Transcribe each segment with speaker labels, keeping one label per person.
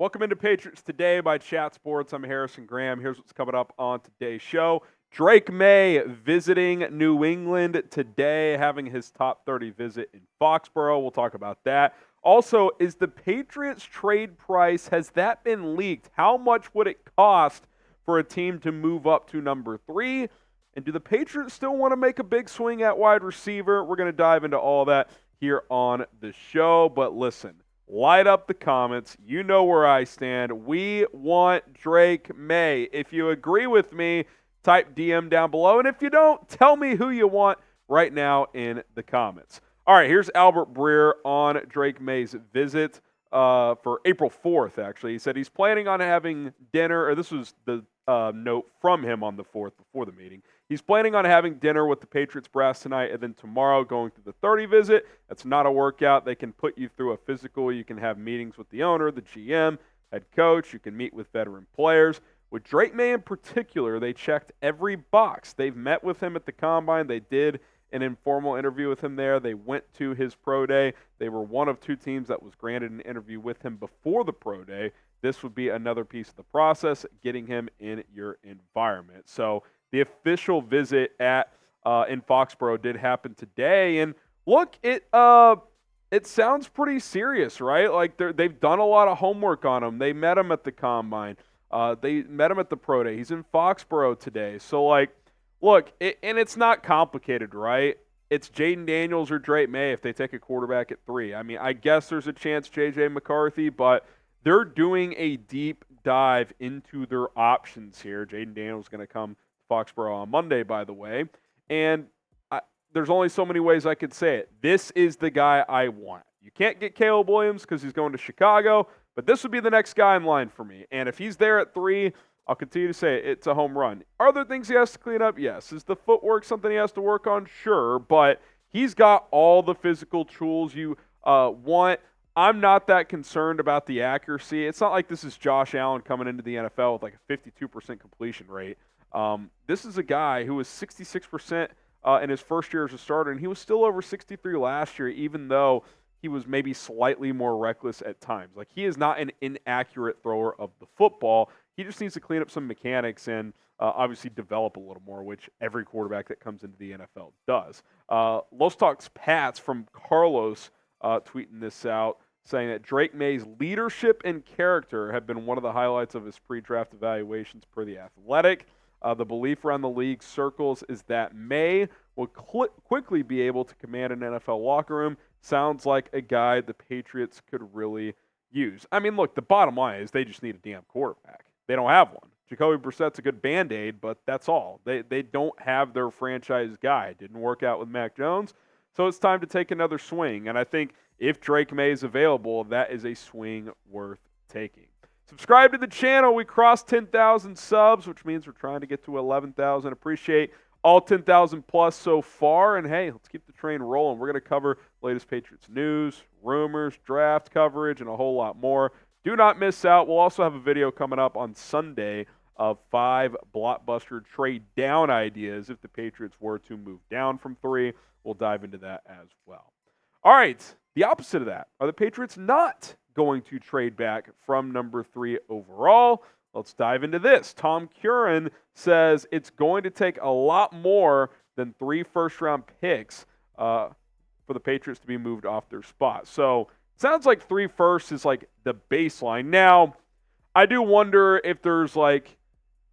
Speaker 1: Welcome into Patriots Today by Chat Sports. I'm Harrison Graham. Here's what's coming up on today's show. Drake Maye visiting New England today, having his top 30 visit in Foxborough. We'll talk about that. Also, is the Patriots trade price, has that been leaked? How much would it cost for a team to move up to number 3? And do the Patriots still want to make a big swing at wide receiver? We're going to dive into all that here on the show. But listen, light up the comments. You know where I stand. We want Drake Maye. If you agree with me, type DM down below. And if you don't, tell me who you want right now in the comments. All right, here's Albert Breer on Drake Maye's visit for April 4th, actually. He said he's planning on having dinner, or this was the note from him on the 4th before the meeting. He's planning on having dinner with the Patriots brass tonight and then tomorrow going through the 30 visit. That's not a workout. They can put you through a physical. You can have meetings with the owner, the GM, head coach. You can meet with veteran players. With Drake Maye in particular, they checked every box. They've met with him at the Combine. They did an informal interview with him there. They went to his pro day. They were one of 2 teams that was granted an interview with him before the pro day. This would be another piece of the process, getting him in your environment. So the official visit at in Foxborough did happen today, and look, it sounds pretty serious, right? Like they've done a lot of homework on him. They met him at the Combine. They met him at the pro day. He's in Foxborough today. So like, look, and it's not complicated, right? It's Jayden Daniels or Drake Maye if they take a quarterback at 3. I mean, I guess there's a chance J.J. McCarthy, but they're doing a deep dive into their options here. Jayden Daniels is going to come to Foxborough on Monday, by the way. And there's only so many ways I could say it. This is the guy I want. You can't get Caleb Williams because he's going to Chicago, but this would be the next guy in line for me. And if he's there at 3, I'll continue to say it's a home run. Are there things he has to clean up? Yes. Is the footwork something he has to work on? Sure. But he's got all the physical tools you want. I'm not that concerned about the accuracy. It's not like this is Josh Allen coming into the NFL with like a 52% completion rate. This is a guy who was 66% in his first year as a starter, and he was still over 63 last year, even though he was maybe slightly more reckless at times. Like, he is not an inaccurate thrower of the football. He just needs to clean up some mechanics and obviously develop a little more, which every quarterback that comes into the NFL does. Los Talks Pats from Carlos tweeting this out, saying that Drake Maye's leadership and character have been one of the highlights of his pre-draft evaluations per The Athletic. The belief around the league circles is that Maye will quickly be able to command an NFL locker room. Sounds like a guy the Patriots could really use. I mean, look, the bottom line is they just need a damn quarterback. They don't have one. Jacoby Brissett's a good Band-Aid, but that's all. They don't have their franchise guy. It didn't work out with Mac Jones, so it's time to take another swing. And I think if Drake Maye is available, that is a swing worth taking. Subscribe to the channel. We crossed 10,000 subs, which means we're trying to get to 11,000. Appreciate all 10,000 plus so far. And hey, let's keep the train rolling. We're going to cover latest Patriots news, rumors, draft coverage, and a whole lot more. Do not miss out. We'll also have a video coming up on Sunday of 5 blockbuster trade down ideas if the Patriots were to move down from 3. We'll dive into that as well. All right, the opposite of that. Are the Patriots not going to trade back from number 3 overall? Let's dive into this. Tom Currant says it's going to take a lot more than 3 first-round picks for the Patriots to be moved off their spot. So it sounds like 3 firsts is like the baseline. Now, I do wonder if there's like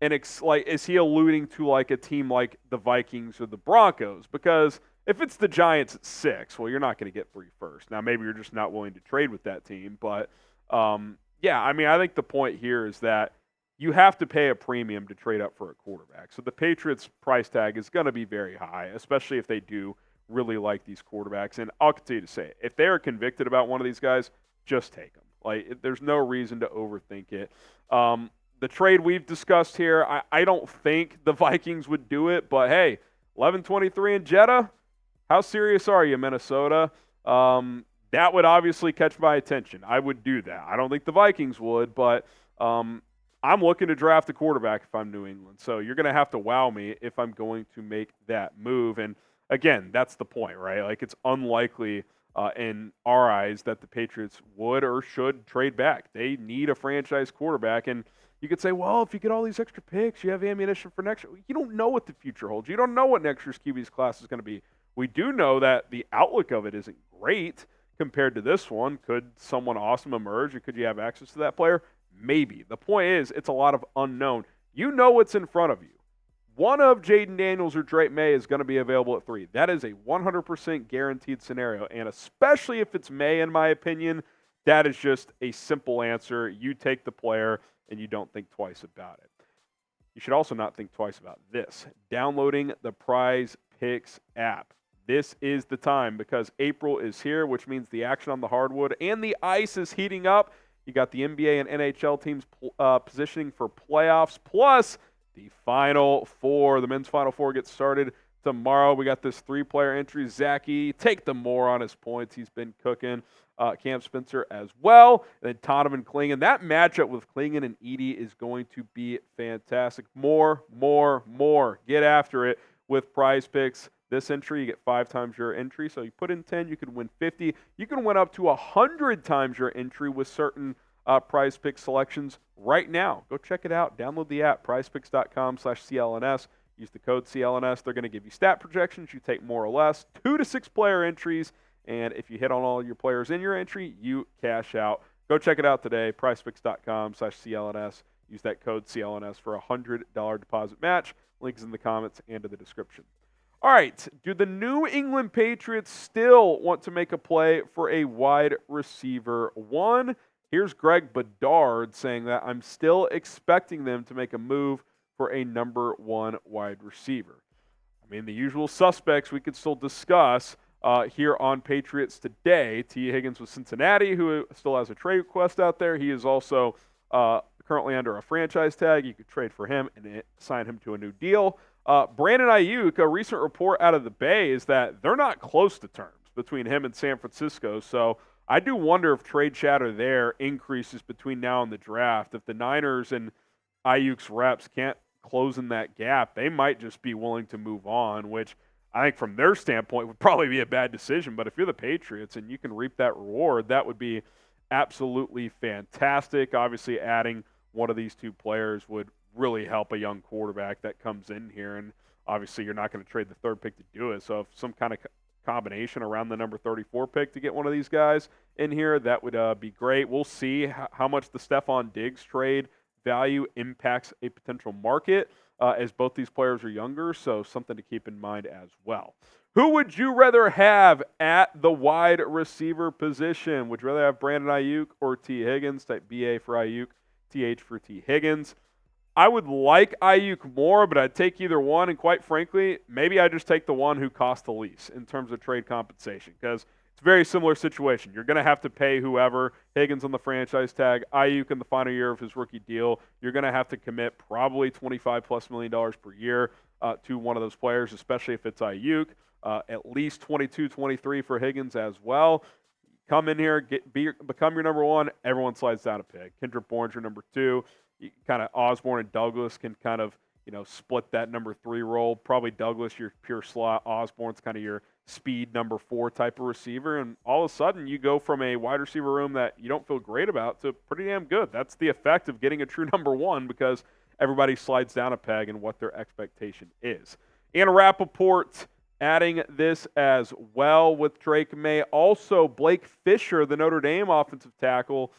Speaker 1: is he alluding to like a team like the Vikings or the Broncos? Because if it's the Giants at 6, well, you're not going to get 3 firsts. Now, maybe you're just not willing to trade with that team. But, yeah, I mean, I think the point here is that you have to pay a premium to trade up for a quarterback. So the Patriots' price tag is going to be very high, especially if they do really like these quarterbacks. And I'll continue to say it. If they are convicted about one of these guys, just take them. Like, there's no reason to overthink it. The trade we've discussed here, I don't think the Vikings would do it. But, hey, 11-23 in Jeddah. How serious are you, Minnesota? That would obviously catch my attention. I would do that. I don't think the Vikings would, but I'm looking to draft a quarterback if I'm New England. So you're going to have to wow me if I'm going to make that move. And, again, that's the point, right? Like, it's unlikely in our eyes that the Patriots would or should trade back. They need a franchise quarterback, and you could say, well, if you get all these extra picks, you have ammunition for next year. You don't know what the future holds. You don't know what next year's QB's class is going to be. We do know that the outlook of it isn't great compared to this one. Could someone awesome emerge, and could you have access to that player? Maybe. The point is, it's a lot of unknown. You know what's in front of you. One of Jayden Daniels or Drake Maye is going to be available at 3. That is a 100% guaranteed scenario, and especially if it's Maye, in my opinion, that is just a simple answer. You take the player, and you don't think twice about it. You should also not think twice about this. Downloading the PrizePicks app. This is the time because April is here, which means the action on the hardwood and the ice is heating up. You got the NBA and NHL teams positioning for playoffs, plus the Final Four. The men's Final Four gets started tomorrow. We got this 3-player entry. Zachy, take the more on his points. He's been cooking. Cam Spencer as well. And then Tottenham and Klingon. That matchup with Klingon and Edie is going to be fantastic. More. Get after it with PrizePicks. This entry, you get 5 times your entry. So you put in 10, you can win 50. You can win up to 100 times your entry with certain PrizePicks selections right now. Go check it out. Download the app, prizepicks.com/CLNS. Use the code CLNS. They're going to give you stat projections. You take more or less. 2 to 6 player entries. And if you hit on all your players in your entry, you cash out. Go check it out today, prizepicks.com/CLNS. Use that code CLNS for a $100 deposit match. Link is in the comments and in the description. All right, do the New England Patriots still want to make a play for a wide receiver 1? Here's Greg Bedard saying that I'm still expecting them to make a move for a number 1 wide receiver. I mean, the usual suspects we could still discuss here on Patriots Today. Tee Higgins with Cincinnati, who still has a trade request out there. He is also currently under a franchise tag. You could trade for him and sign him to a new deal. Brandon Aiyuk, a recent report out of the Bay is that they're not close to terms between him and San Francisco. So I do wonder if trade chatter there increases between now and the draft. If the Niners and Aiyuk's reps can't close in that gap, they might just be willing to move on, which I think from their standpoint would probably be a bad decision. But if you're the Patriots and you can reap that reward, that would be absolutely fantastic. Obviously, adding one of these 2 players would really help a young quarterback that comes in here. And obviously, you're not going to trade the 3rd pick to do it. So if some kind of combination around the number 34 pick to get one of these guys in here, that would be great. We'll see how much the Stephon Diggs trade value impacts a potential market as both these players are younger, so something to keep in mind as well. Who would you rather have at the wide receiver position? Would you rather have Brandon Aiyuk or Tee Higgins? Type BA for Aiyuk, TH for Tee Higgins. I would like Aiyuk more, but I'd take either one, and quite frankly, maybe I just take the one who costs the least in terms of trade compensation, because it's a very similar situation. You're going to have to pay whoever. Higgins on the franchise tag, Aiyuk in the final year of his rookie deal. You're going to have to commit probably $25+ million per year to one of those players, especially if it's Aiyuk. At least 22, 23 for Higgins as well. Come in here, become your number 1. Everyone slides down a pick. Kendrick Bourne's your number 2. Kind of Osborne and Douglas can kind of, split that number 3 role. Probably Douglas, your pure slot. Osborne's kind of your speed number 4 type of receiver. And all of a sudden, you go from a wide receiver room that you don't feel great about to pretty damn good. That's the effect of getting a true number 1 because everybody slides down a peg and what their expectation is. And Rappaport adding this as well with Drake Maye. Also, Blake Fisher, the Notre Dame offensive tackle,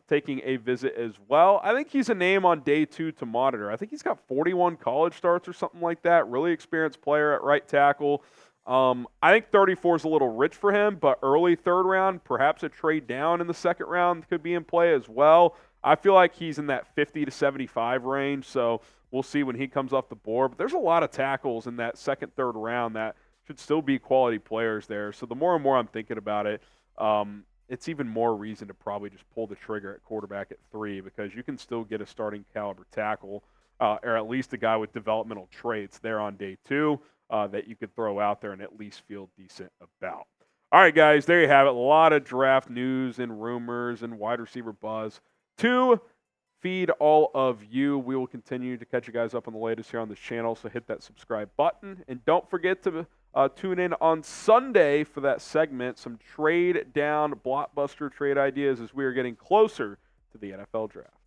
Speaker 1: taking a visit as well. I think he's a name on day 2 to monitor. I think he's got 41 college starts or something like that. Really experienced player at right tackle. I think 34 is a little rich for him, but early 3rd round, perhaps a trade down in the 2nd round could be in play as well. I feel like he's in that 50 to 75 range, so we'll see when he comes off the board. But there's a lot of tackles in that 2nd, 3rd round that should still be quality players there. So the more and more I'm thinking about it, it's even more reason to probably just pull the trigger at quarterback at 3 because you can still get a starting caliber tackle or at least a guy with developmental traits there on day 2 that you could throw out there and at least feel decent about. All right, guys, there you have it. A lot of draft news and rumors and wide receiver buzz to feed all of you. We will continue to catch you guys up on the latest here on this channel, so hit that subscribe button. And don't forget to Tune in on Sunday for that segment, some trade down blockbuster trade ideas as we are getting closer to the NFL draft.